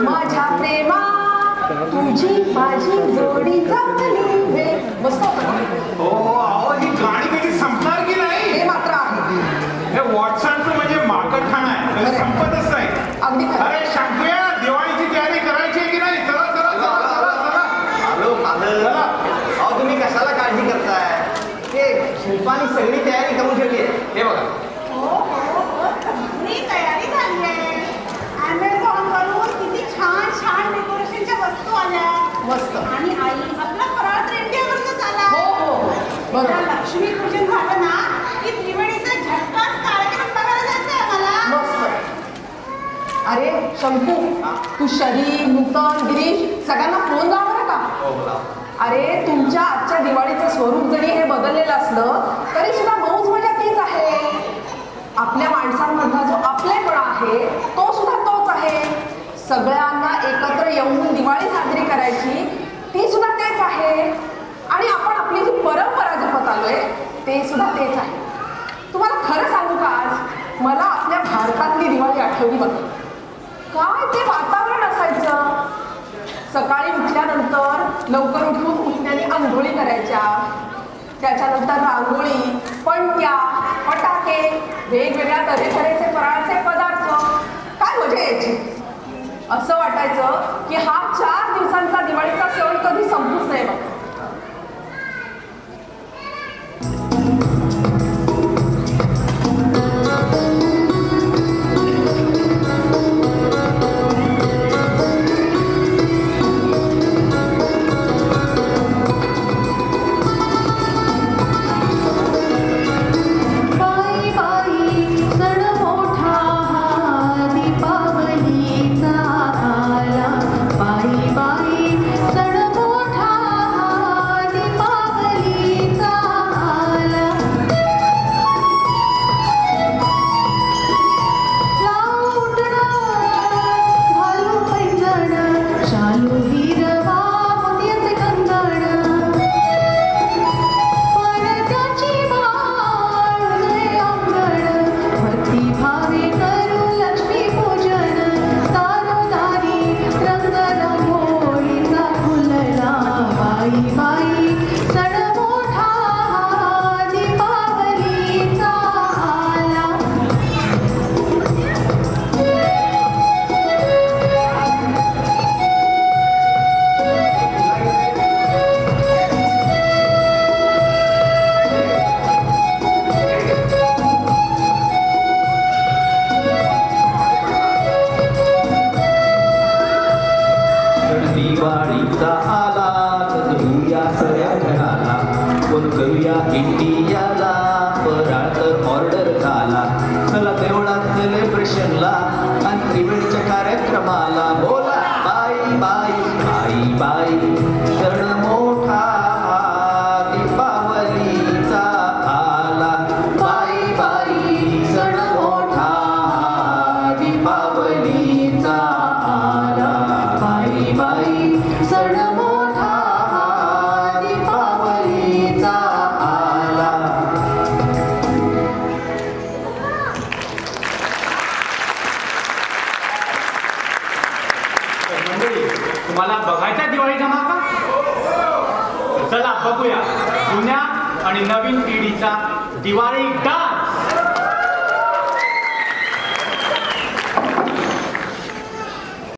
माझ्या प्रेमा तुझी माझी जोडी जमली रे. मस्त होतं. हो अहो ही गाणी कधी संपणार की नाही. हे मात्र आहे. हे व्हॉट्सअपचं म्हणजे माकड खाणं आहे, कधी संपतच नाही. अगदी खरं. अरे शंकूया, दिवाळीची तयारी करायची आहे की नाही. चला चला चला चला चला. आलो फादर. चला. अहो तुम्ही कशाला काळजी करताय. ते शिल्पानी सगळी तयारी करून ठेवली आहे. हे बघा. सगळी तयारी झाली आहे. Amazonवरून किती छान छान डेकोरेशनच्या वस्तू आल्या. मस्त. आणि आई आपला फराळ तर इंडियावरूनच आला. हो हो एकदा बरोबर. लक्ष्मीपूजन झालं ना की त्रिवेणीचा झटकाच कार्यक्रम बघायला जायचंय आम्हाला. मस्त. अरे शंकू, तू शरी, नूतन, गिरीश सगळ्यांना फोन लावणार का? हो बोला. अरे तुमच्या आजच्या दिवाळीचं स्वरूप जरी हे बदललेलं असलं तरी सुद्धा मौज मजा तीच आहे. आपल्या माणसांमधला जो आपलेपणा आहे तो सुद्धा तोच आहे. सगळ्यांना एकत्र येऊन दिवाळी साजरी करायची ती सुद्धा तेच आहे. आणि आपण आपली जी परंपरा जपत आलोय ते सुद्धा तेच आहे. तुम्हाला खरं सांगू का, आज मला आपल्या भारतातली दिवाळी आठवली बघ. काय ते वातावरण असायचं. सकाळी उठल्यानंतर लवकर उठून उठण्याने आंघोळी करायच्या, त्याच्यानंतर रांगोळी, पणत्या, फटाके, वेगवेगळ्या तऱ्हेतऱ्हेचे फराळाचे पदार्थ. काय मजा यायची. असं वाटायचं की हा 4 दिवसांचा दिवाळीचा सण कधी संपूच नाही बघ. दिवाळीचा आला सजवूया सगळ्या घराला, कोण करूया इंडियाला, फराळ तर ऑर्डर झाला. चला तेवढा सेलिब्रेशनला आणि त्रिवेणीच्या कार्यक्रमाला. बोला बाई बाई बाई बाई सण मोठा दीपावलीचा आला. बाई बाई सण मोठा दीपावलीचा आला. बाई बाई सण मोठा दीपावलीचा आला. मंडळी, तुम्हाला बघायचा दिवाळी धमाका? चला बघूया जुन्या आणि नवीन पिढीचा दिवाळी डान्स.